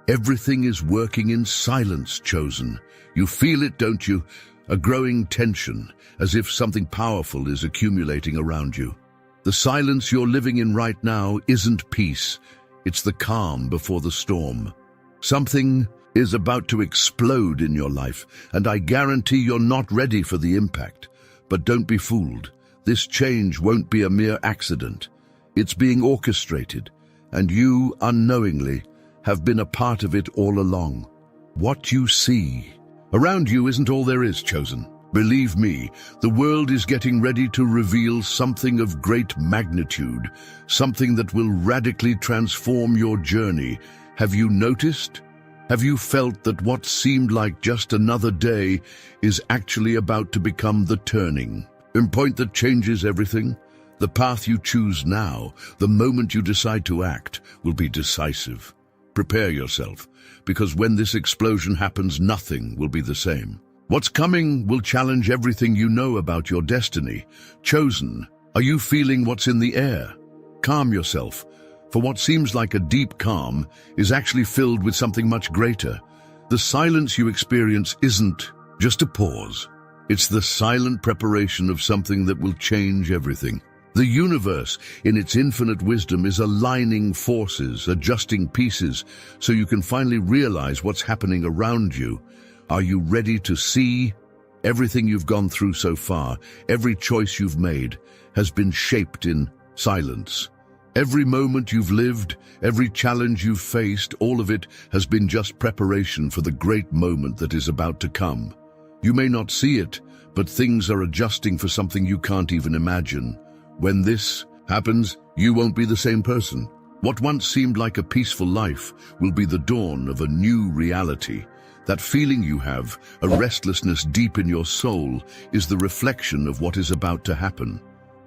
Everything is working in silence, Chosen. You feel it, don't you? A growing tension, as if something powerful is accumulating around you. The silence you're living in right now isn't peace. It's the calm before the storm. Something is about to explode in your life, and I guarantee you're not ready for the impact. But don't be fooled. This change won't be a mere accident. It's being orchestrated, and you, unknowingly, have been a part of it all along. What you see around you isn't all there is, Chosen. Believe me, the world is getting ready to reveal something of great magnitude, something that will radically transform your journey. Have you noticed? Have you felt that what seemed like just another day is actually about to become the turning point that changes everything? The path you choose now, the moment you decide to act, will be decisive. Prepare yourself, because when this explosion happens, nothing will be the same. What's coming will challenge everything you know about your destiny. Chosen, are you feeling what's in the air? Calm yourself, for what seems like a deep calm is actually filled with something much greater. The silence you experience isn't just a pause. It's the silent preparation of something that will change everything. The universe, in its infinite wisdom, is aligning forces, adjusting pieces, so you can finally realize what's happening around you. Are you ready to see? Everything you've gone through so far, every choice you've made, has been shaped in silence. Every moment you've lived, every challenge you've faced, all of it has been just preparation for the great moment that is about to come. You may not see it, but things are adjusting for something you can't even imagine. When this happens, you won't be the same person. What once seemed like a peaceful life will be the dawn of a new reality. That feeling you have, a restlessness deep in your soul, is the reflection of what is about to happen.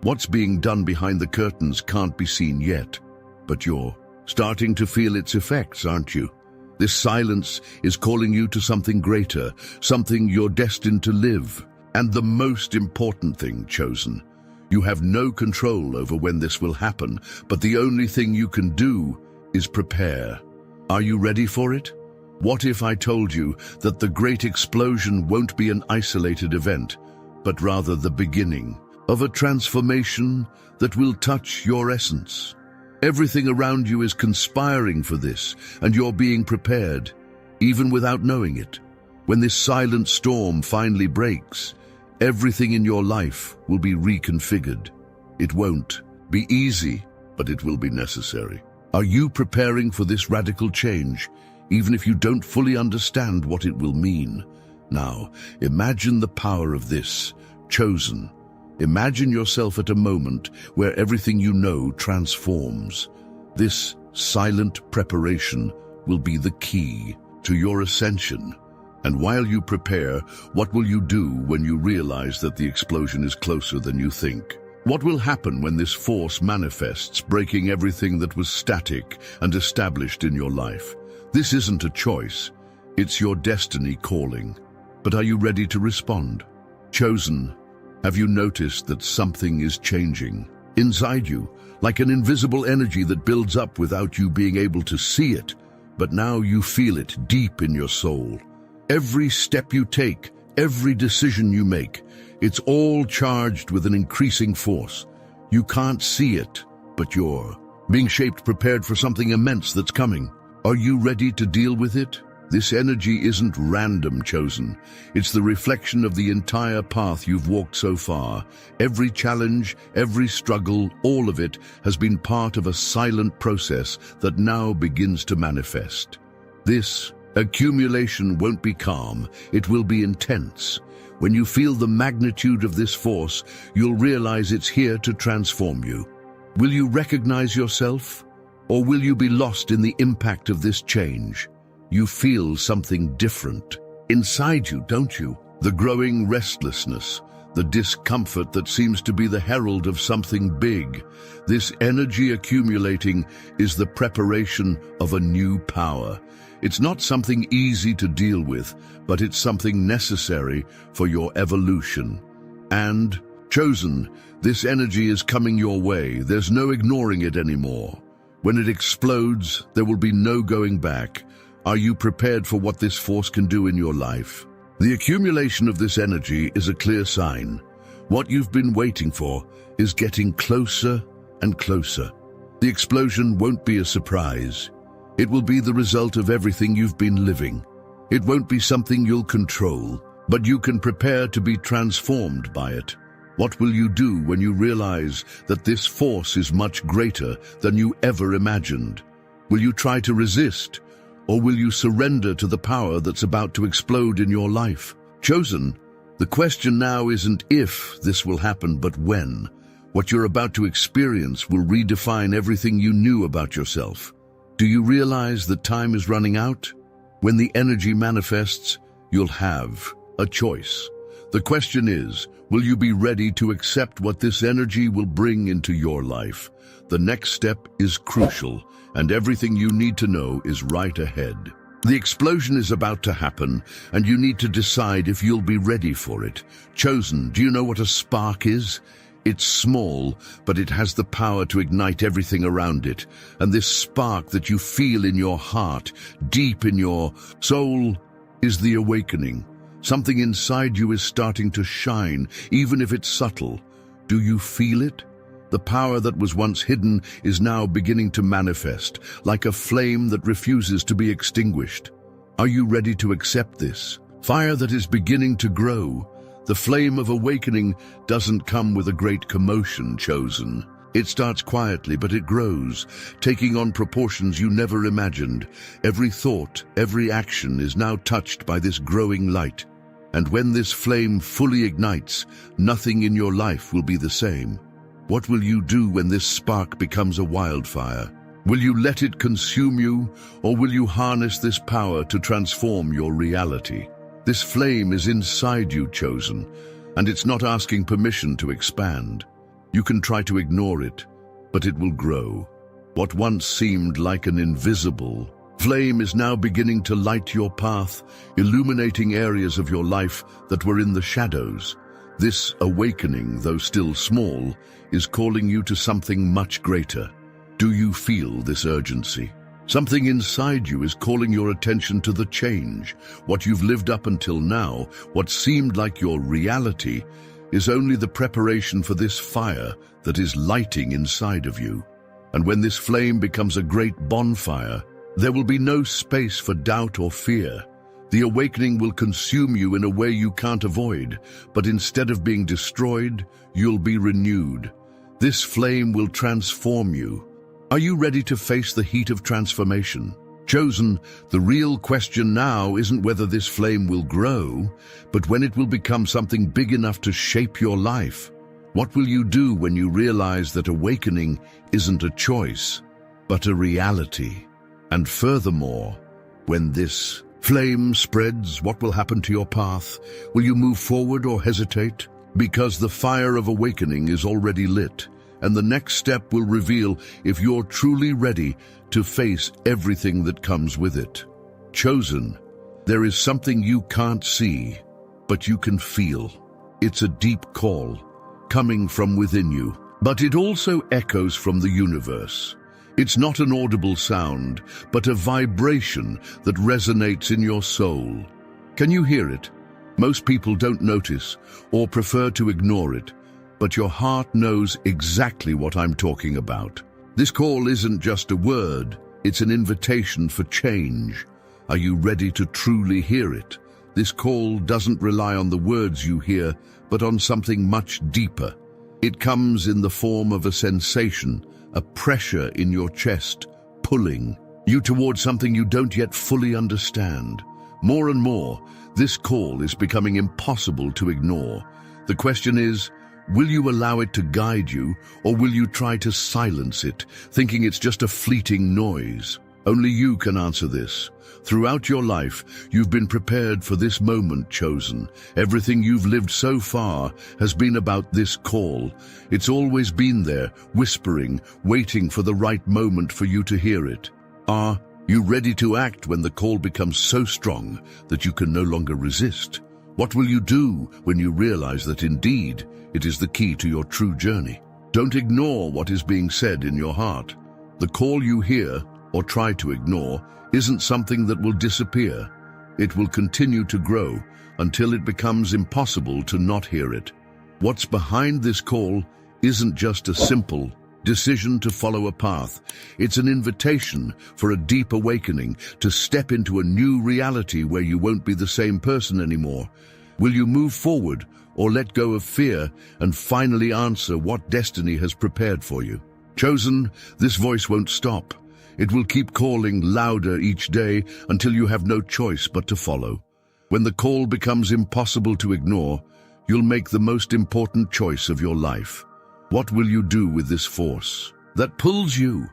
What's being done behind the curtains can't be seen yet, but you're starting to feel its effects, aren't you? This silence is calling you to something greater, something you're destined to live. And the most important thing, Chosen, you have no control over when this will happen, but the only thing you can do is prepare. Are you ready for it? What if I told you that the great explosion won't be an isolated event, but rather the beginning of a transformation that will touch your essence? Everything around you is conspiring for this, and you're being prepared, even without knowing it. When this silent storm finally breaks, everything in your life will be reconfigured. It won't be easy, but it will be necessary. Are you preparing for this radical change, even if you don't fully understand what it will mean? Now, imagine the power of this, Chosen. Imagine yourself at a moment where everything you know transforms. This silent preparation will be the key to your ascension. And while you prepare, what will you do when you realize that the explosion is closer than you think? What will happen when this force manifests, breaking everything that was static and established in your life? This isn't a choice. It's your destiny calling. But are you ready to respond? Chosen, have you noticed that something is changing inside you, like an invisible energy that builds up without you being able to see it, but now you feel it deep in your soul? Every step you take, every decision you make, it's all charged with an increasing force. You can't see it, but you're being shaped, prepared for something immense that's coming. Are you ready to deal with it? This energy isn't random, Chosen. It's the reflection of the entire path you've walked so far. Every challenge, every struggle, all of it has been part of a silent process that now begins to manifest. This accumulation won't be calm, it will be intense. When you feel the magnitude of this force, you'll realize it's here to transform you. Will you recognize yourself? Or will you be lost in the impact of this change? You feel something different inside you, don't you? The growing restlessness, the discomfort that seems to be the herald of something big. This energy accumulating is the preparation of a new power. It's not something easy to deal with, but it's something necessary for your evolution. And, Chosen, this energy is coming your way. There's no ignoring it anymore. When it explodes, there will be no going back. Are you prepared for what this force can do in your life? The accumulation of this energy is a clear sign. What you've been waiting for is getting closer and closer. The explosion won't be a surprise. It will be the result of everything you've been living. It won't be something you'll control, but you can prepare to be transformed by it. What will you do when you realize that this force is much greater than you ever imagined? Will you try to resist, or will you surrender to the power that's about to explode in your life? Chosen, the question now isn't if this will happen, but when. What you're about to experience will redefine everything you knew about yourself. Do you realize that time is running out? When the energy manifests, you'll have a choice. The question is, will you be ready to accept what this energy will bring into your life? The next step is crucial, and everything you need to know is right ahead. The explosion is about to happen, and you need to decide if you'll be ready for it. Chosen, do you know what a spark is? It's small, but it has the power to ignite everything around it. And this spark that you feel in your heart, deep in your soul, is the awakening. Something inside you is starting to shine, even if it's subtle. Do you feel it? The power that was once hidden is now beginning to manifest, like a flame that refuses to be extinguished. Are you ready to accept this? Fire that is beginning to grow. The flame of awakening doesn't come with a great commotion, Chosen. It starts quietly, but it grows, taking on proportions you never imagined. Every thought, every action is now touched by this growing light. And when this flame fully ignites, nothing in your life will be the same. What will you do when this spark becomes a wildfire? Will you let it consume you, or will you harness this power to transform your reality? This flame is inside you, Chosen, and it's not asking permission to expand. You can try to ignore it, but it will grow. What once seemed like an invisible flame is now beginning to light your path, illuminating areas of your life that were in the shadows. This awakening, though still small, is calling you to something much greater. Do you feel this urgency? Something inside you is calling your attention to the change. What you've lived up until now, what seemed like your reality, is only the preparation for this fire that is lighting inside of you. And when this flame becomes a great bonfire, there will be no space for doubt or fear. The awakening will consume you in a way you can't avoid, but instead of being destroyed, you'll be renewed. This flame will transform you. Are you ready to face the heat of transformation? Chosen, the real question now isn't whether this flame will grow, but when it will become something big enough to shape your life. What will you do when you realize that awakening isn't a choice, but a reality? And furthermore, when this flame spreads, what will happen to your path? Will you move forward or hesitate? Because the fire of awakening is already lit, and the next step will reveal if you're truly ready to face everything that comes with it. Chosen, there is something you can't see, but you can feel. It's a deep call, coming from within you, but it also echoes from the universe. It's not an audible sound, but a vibration that resonates in your soul. Can you hear it? Most people don't notice or prefer to ignore it, but your heart knows exactly what I'm talking about. This call isn't just a word, it's an invitation for change. Are you ready to truly hear it? This call doesn't rely on the words you hear, but on something much deeper. It comes in the form of a sensation, a pressure in your chest, pulling you towards something you don't yet fully understand. More and more, this call is becoming impossible to ignore. The question is, will you allow it to guide you, or will you try to silence it, thinking it's just a fleeting noise? Only you can answer this. Throughout your life, you've been prepared for this moment, Chosen. Everything you've lived so far has been about this call. It's always been there, whispering, waiting for the right moment for you to hear it. Are you ready to act when the call becomes so strong that you can no longer resist? What will you do when you realize that indeed it is the key to your true journey? Don't ignore what is being said in your heart. The call you hear or try to ignore isn't something that will disappear. It will continue to grow until it becomes impossible to not hear it. What's behind this call isn't just a simple decision to follow a path. It's an invitation for a deep awakening, to step into a new reality where you won't be the same person anymore. Will you move forward or let go of fear and finally answer what destiny has prepared for you? Chosen, this voice won't stop. It will keep calling louder each day until you have no choice but to follow. When the call becomes impossible to ignore, you'll make the most important choice of your life. What will you do with this force that pulls you?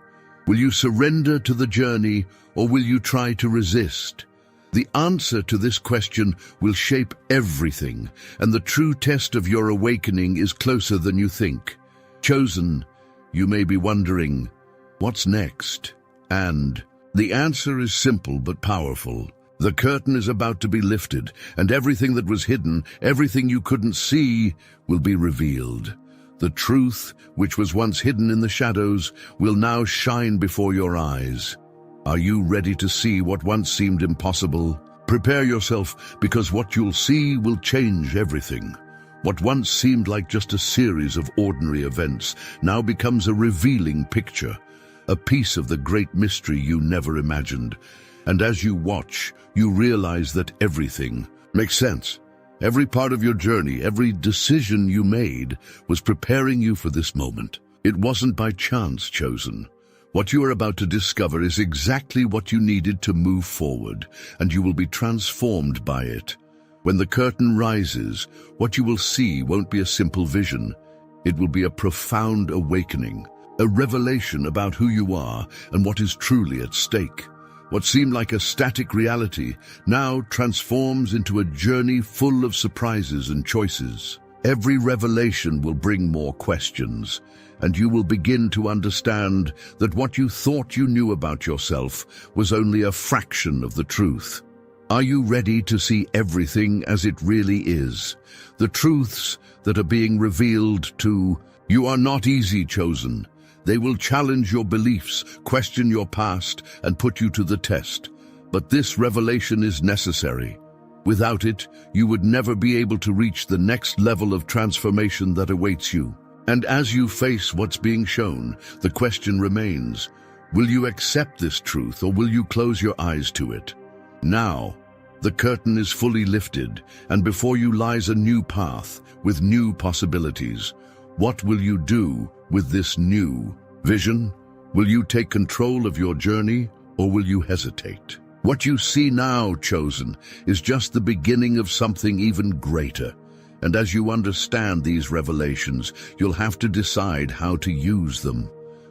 Will you surrender to the journey, or will you try to resist? The answer to this question will shape everything, and the true test of your awakening is closer than you think. Chosen, you may be wondering, what's next? And the answer is simple but powerful. The curtain is about to be lifted, and everything that was hidden, everything you couldn't see, will be revealed. The truth, which was once hidden in the shadows, will now shine before your eyes. Are you ready to see what once seemed impossible? Prepare yourself, because what you'll see will change everything. What once seemed like just a series of ordinary events now becomes a revealing picture, a piece of the great mystery you never imagined. And as you watch, you realize that everything makes sense. Every part of your journey, every decision you made was preparing you for this moment. It wasn't by chance, chosen. What you are about to discover is exactly what you needed to move forward, and you will be transformed by it. When the curtain rises, what you will see won't be a simple vision. It will be a profound awakening, a revelation about who you are and what is truly at stake. What seemed like a static reality now transforms into a journey full of surprises and choices. Every revelation will bring more questions, and you will begin to understand that what you thought you knew about yourself was only a fraction of the truth. Are you ready to see everything as it really is? The truths that are being revealed to you are not easy, chosen. They will challenge your beliefs, question your past, and put you to the test. But this revelation is necessary. Without it, you would never be able to reach the next level of transformation that awaits you. And as you face what's being shown, the question remains, will you accept this truth, or will you close your eyes to it? Now, the curtain is fully lifted, and before you lies a new path with new possibilities. What will you do with this new vision? Will you take control of your journey, or will you hesitate? What you see now, chosen, is just the beginning of something even greater. And as you understand these revelations, you'll have to decide how to use them.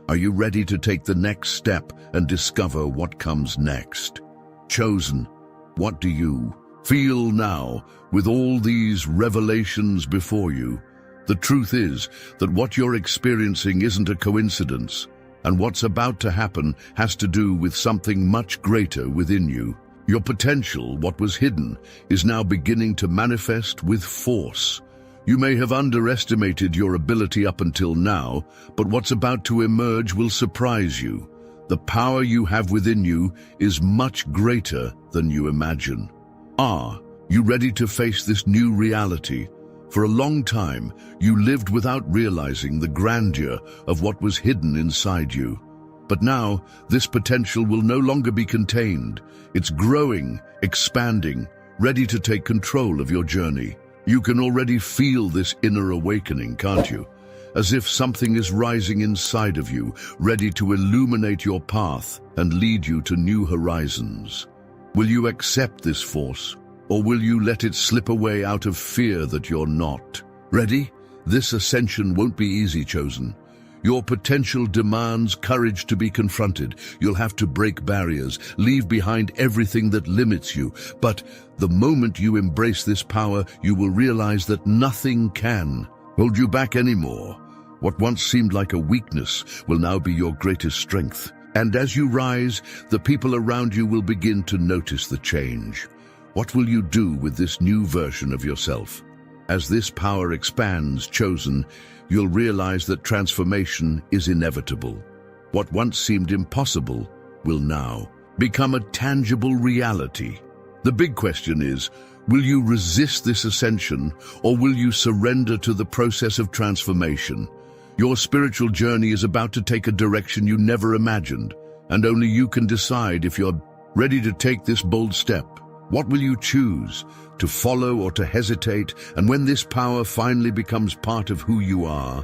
Are you ready to take the next step and discover what comes next? Chosen, what do you feel now with all these revelations before you? The truth is that what you're experiencing isn't a coincidence, and what's about to happen has to do with something much greater within you. Your potential, what was hidden, is now beginning to manifest with force. You may have underestimated your ability up until now, but what's about to emerge will surprise you. The power you have within you is much greater than you imagine. Are you ready to face this new reality? For a long time, you lived without realizing the grandeur of what was hidden inside you. But now, this potential will no longer be contained. It's growing, expanding, ready to take control of your journey. You can already feel this inner awakening, can't you? As if something is rising inside of you, ready to illuminate your path and lead you to new horizons. Will you accept this force? Or will you let it slip away out of fear that you're not ready? This ascension won't be easy, chosen. Your potential demands courage to be confronted. You'll have to break barriers, leave behind everything that limits you. But the moment you embrace this power, you will realize that nothing can hold you back anymore. What once seemed like a weakness will now be your greatest strength. And as you rise, the people around you will begin to notice the change. What will you do with this new version of yourself? As this power expands, chosen, you'll realize that transformation is inevitable. What once seemed impossible will now become a tangible reality. The big question is, will you resist this ascension, or will you surrender to the process of transformation? Your spiritual journey is about to take a direction you never imagined, and only you can decide if you're ready to take this bold step. What will you choose, to follow or to hesitate? And when this power finally becomes part of who you are,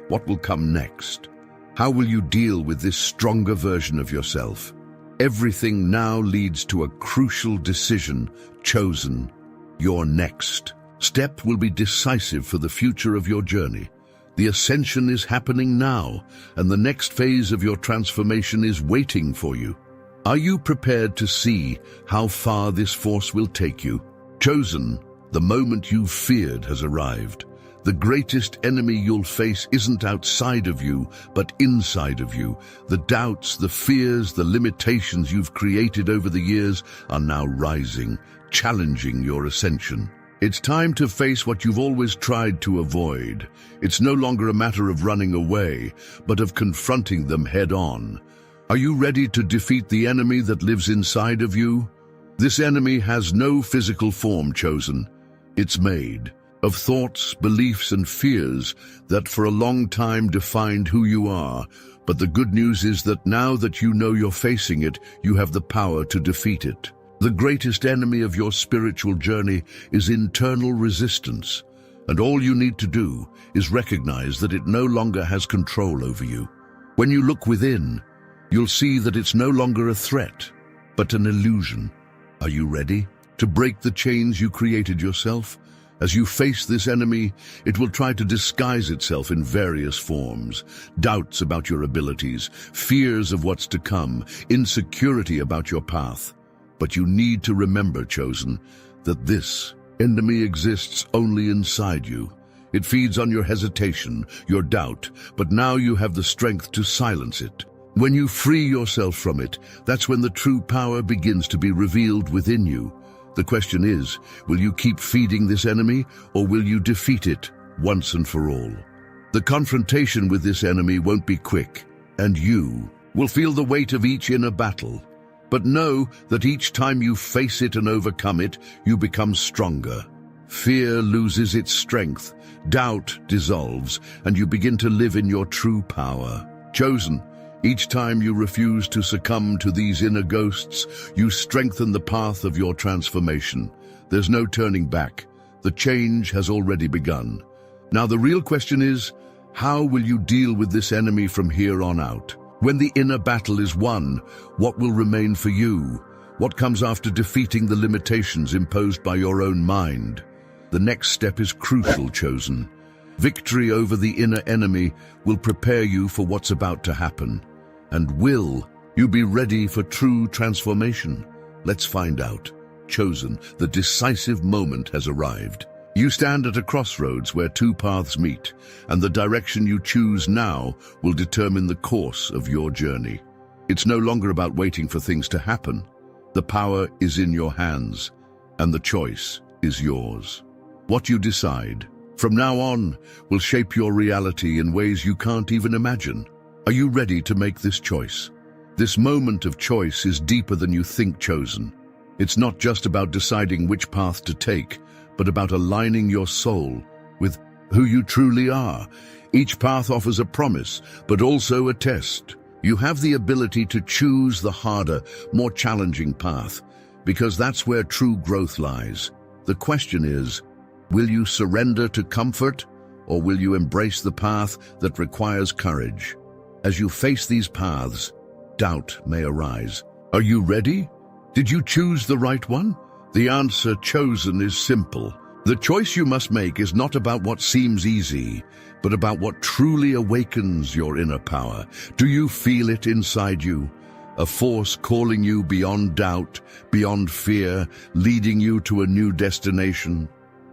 what will come next? How will you deal with this stronger version of yourself? Everything now leads to a crucial decision chosen. Your next step will be decisive for the future of your journey. The ascension is happening now, and the next phase of your transformation is waiting for you. Are you prepared to see how far this force will take you? Chosen, the moment you've feared has arrived. The greatest enemy you'll face isn't outside of you, but inside of you. The doubts, the fears, the limitations you've created over the years are now rising, challenging your ascension. It's time to face what you've always tried to avoid. It's no longer a matter of running away, but of confronting them head-on. Are you ready to defeat the enemy that lives inside of you? This enemy has no physical form, Chosen. It's made of thoughts, beliefs, and fears that for a long time defined who you are. But the good news is that now that you know you're facing it, you have the power to defeat it. The greatest enemy of your spiritual journey is internal resistance, and all you need to do is recognize that it no longer has control over you. When you look within, you'll see that it's no longer a threat, but an illusion. Are you ready to break the chains you created yourself? As you face this enemy, it will try to disguise itself in various forms. Doubts about your abilities, fears of what's to come, insecurity about your path. But you need to remember, Chosen, that this enemy exists only inside you. It feeds on your hesitation, your doubt, but now you have the strength to silence it. When you free yourself from it, that's when the true power begins to be revealed within you. The question is, will you keep feeding this enemy, or will you defeat it once and for all? The confrontation with this enemy won't be quick, and you will feel the weight of each inner battle. But know that each time you face it and overcome it, you become stronger. Fear loses its strength, doubt dissolves, and you begin to live in your true power. Chosen, each time you refuse to succumb to these inner ghosts, you strengthen the path of your transformation. There's no turning back. The change has already begun. Now the real question is, how will you deal with this enemy from here on out? When the inner battle is won, what will remain for you? What comes after defeating the limitations imposed by your own mind? The next step is crucial, Chosen. Victory over the inner enemy will prepare you for what's about to happen. And will you be ready for true transformation? Let's find out. Chosen, the decisive moment has arrived. You stand at a crossroads where two paths meet, and the direction you choose now will determine the course of your journey. It's no longer about waiting for things to happen. The power is in your hands, and the choice is yours. What you decide from now on will shape your reality in ways you can't even imagine. Are you ready to make this choice? This moment of choice is deeper than you think, Chosen. It's not just about deciding which path to take, but about aligning your soul with who you truly are. Each path offers a promise, but also a test. You have the ability to choose the harder, more challenging path, because that's where true growth lies. The question is, will you surrender to comfort, or will you embrace the path that requires courage? As you face these paths, doubt may arise. Are you ready? Did you choose the right one? The answer, Chosen, is simple. The choice you must make is not about what seems easy, but about what truly awakens your inner power. Do you feel it inside you? A force calling you beyond doubt, beyond fear, leading you to a new destination?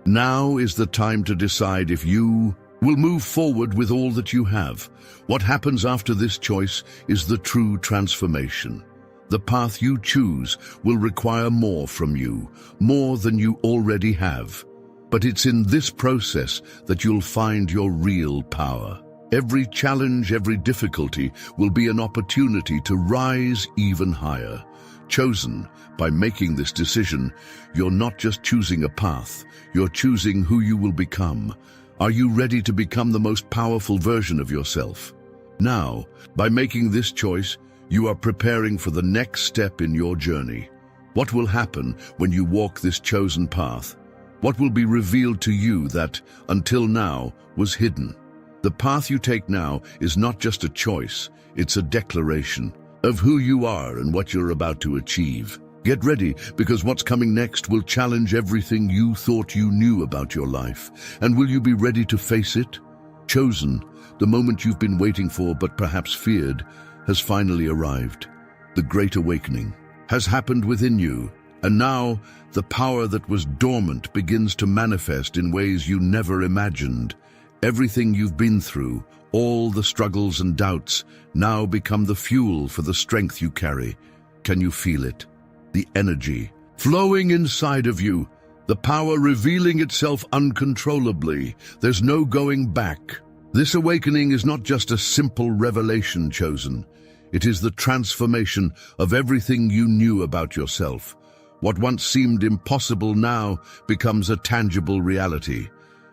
Now is the time to decide if you will move forward with all that you have. What happens after this choice is the true transformation. The path you choose will require more from you, more than you already have. But it's in this process that you'll find your real power. Every challenge, every difficulty will be an opportunity to rise even higher. Chosen, by making this decision, you're not just choosing a path, you're choosing who you will become. Are you ready to become the most powerful version of yourself? Now, by making this choice, you are preparing for the next step in your journey. What will happen when you walk this chosen path? What will be revealed to you that, until now, was hidden? The path you take now is not just a choice, it's a declaration of who you are and what you're about to achieve. Get ready, because what's coming next will challenge everything you thought you knew about your life. And will you be ready to face it? Chosen, the moment you've been waiting for but perhaps feared, has finally arrived. The Great Awakening has happened within you, and now the power that was dormant begins to manifest in ways you never imagined. Everything you've been through, all the struggles and doubts, now become the fuel for the strength you carry. Can you feel it? The energy flowing inside of you, the power revealing itself uncontrollably. There's no going back. This awakening is not just a simple revelation, Chosen. It is the transformation of everything you knew about yourself. What once seemed impossible now becomes a tangible reality.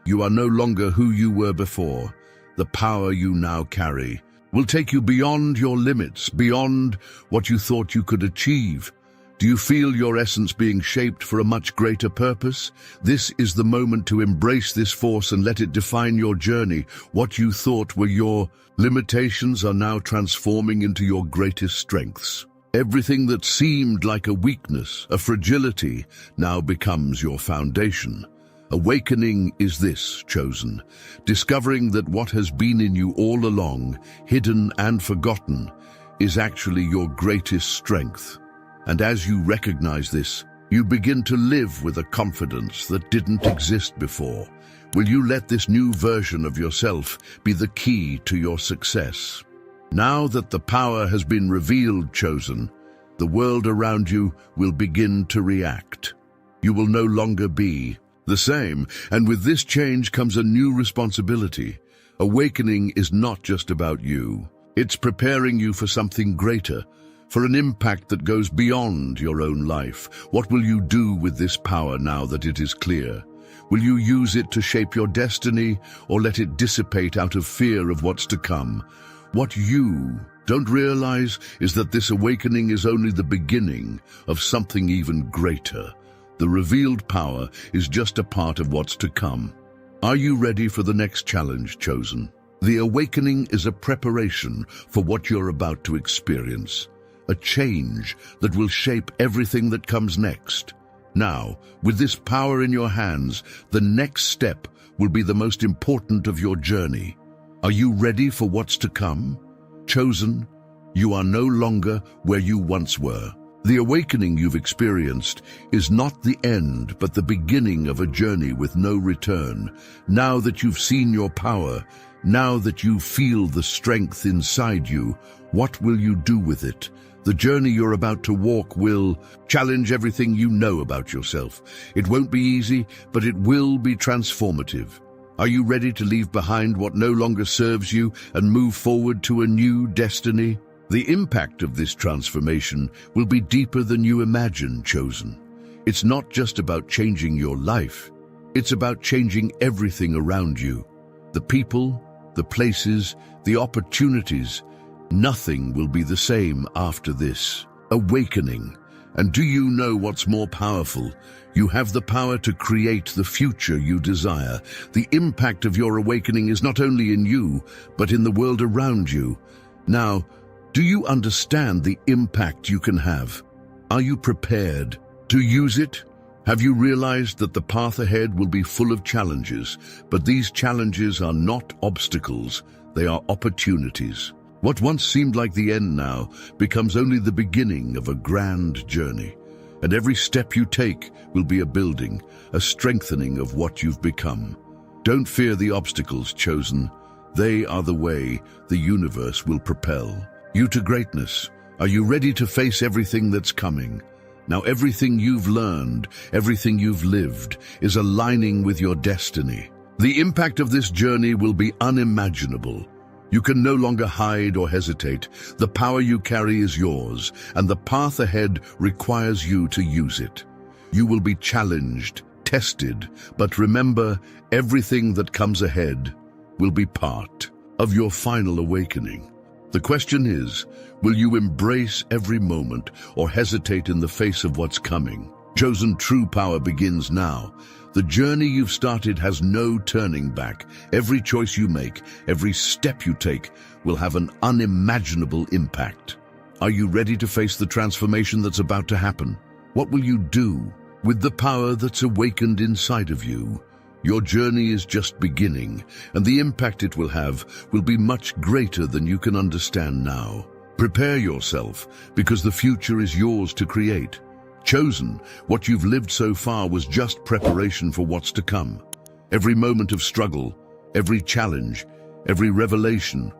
You are no longer who you were before. The power you now carry will take you beyond your limits, beyond what you thought you could achieve. Do you feel your essence being shaped for a much greater purpose? This is the moment to embrace this force and let it define your journey. What you thought were your limitations are now transforming into your greatest strengths. Everything that seemed like a weakness, a fragility, now becomes your foundation. Awakening is this, Chosen, discovering that what has been in you all along, hidden and forgotten, is actually your greatest strength. And as you recognize this, you begin to live with a confidence that didn't exist before. Will you let this new version of yourself be the key to your success? Now that the power has been revealed, Chosen, the world around you will begin to react. You will no longer be the same, and with this change comes a new responsibility. Awakening is not just about you. It's preparing you for something greater, for an impact that goes beyond your own life. What will you do with this power now that it is clear? Will you use it to shape your destiny, or let it dissipate out of fear of what's to come? What you don't realize is that this awakening is only the beginning of something even greater. The revealed power is just a part of what's to come. Are you ready for the next challenge, Chosen? The awakening is a preparation for what you're about to experience, a change that will shape everything that comes next. Now, with this power in your hands, the next step will be the most important of your journey. Are you ready for what's to come? Chosen, you are no longer where you once were. The awakening you've experienced is not the end, but the beginning of a journey with no return. Now that you've seen your power, now that you feel the strength inside you, what will you do with it? The journey you're about to walk will challenge everything you know about yourself. It won't be easy, but it will be transformative. Are you ready to leave behind what no longer serves you and move forward to a new destiny? The impact of this transformation will be deeper than you imagine, Chosen. It's not just about changing your life. It's about changing everything around you. The people, the places, the opportunities. Nothing will be the same after this awakening. And do you know what's more powerful? You have the power to create the future you desire. The impact of your awakening is not only in you, but in the world around you. Now, do you understand the impact you can have? Are you prepared to use it? Have you realized that the path ahead will be full of challenges, but these challenges are not obstacles, they are opportunities. What once seemed like the end now becomes only the beginning of a grand journey. And every step you take will be a building, a strengthening of what you've become. Don't fear the obstacles, Chosen. They are the way the universe will propel you to greatness. Are you ready to face everything that's coming? Now everything you've learned, everything you've lived, is aligning with your destiny. The impact of this journey will be unimaginable. You can no longer hide or hesitate. The power you carry is yours, and the path ahead requires you to use it. You will be challenged, tested, but remember, everything that comes ahead will be part of your final awakening. The question is, will you embrace every moment or hesitate in the face of what's coming? Chosen true power begins now. The journey you've started has no turning back. Every choice you make, every step you take, will have an unimaginable impact. Are you ready to face the transformation that's about to happen? What will you do with the power that's awakened inside of you? Your journey is just beginning, and the impact it will have will be much greater than you can understand now. Prepare yourself, because the future is yours to create. Chosen, what you've lived so far was just preparation for what's to come. Every moment of struggle, every challenge, every revelation,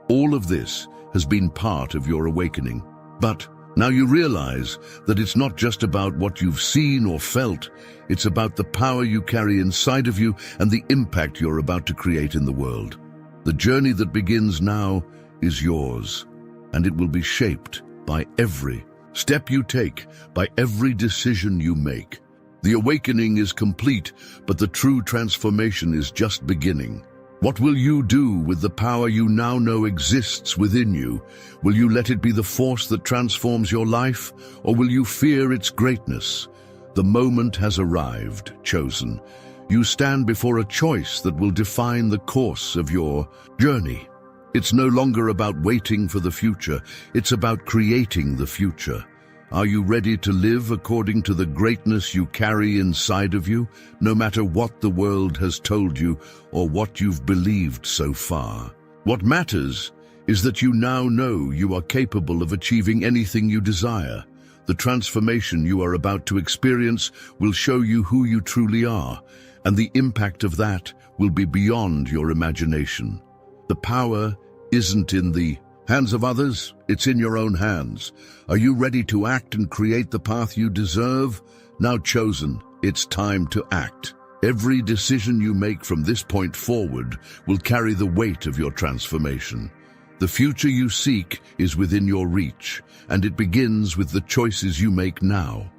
all of this has been part of your awakening. But now you realize that it's not just about what you've seen or felt, it's about the power you carry inside of you and the impact you're about to create in the world. The journey that begins now is yours, and it will be shaped by every step you take, by every decision you make. The awakening is complete, but the true transformation is just beginning. What will you do with the power you now know exists within you? Will you let it be the force that transforms your life, or will you fear its greatness? The moment has arrived, chosen. You stand before a choice that will define the course of your journey. It's no longer about waiting for the future, it's about creating the future. Are you ready to live according to the greatness you carry inside of you, no matter what the world has told you or what you've believed so far? What matters is that you now know you are capable of achieving anything you desire. The transformation you are about to experience will show you who you truly are, and the impact of that will be beyond your imagination. The power isn't in the hands of others, it's in your own hands. Are you ready to act and create the path you deserve? Now chosen, it's time to act. Every decision you make from this point forward will carry the weight of your transformation. The future you seek is within your reach, and it begins with the choices you make now.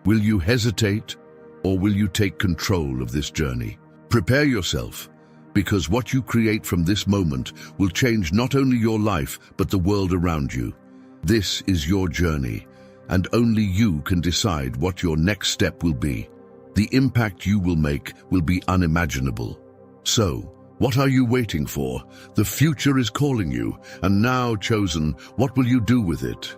Will you hesitate, or will you take control of this journey? Prepare yourself, because what you create from this moment will change not only your life, but the world around you. This is your journey, and only you can decide what your next step will be. The impact you will make will be unimaginable. So, what are you waiting for? The future is calling you, and now, chosen, what will you do with it?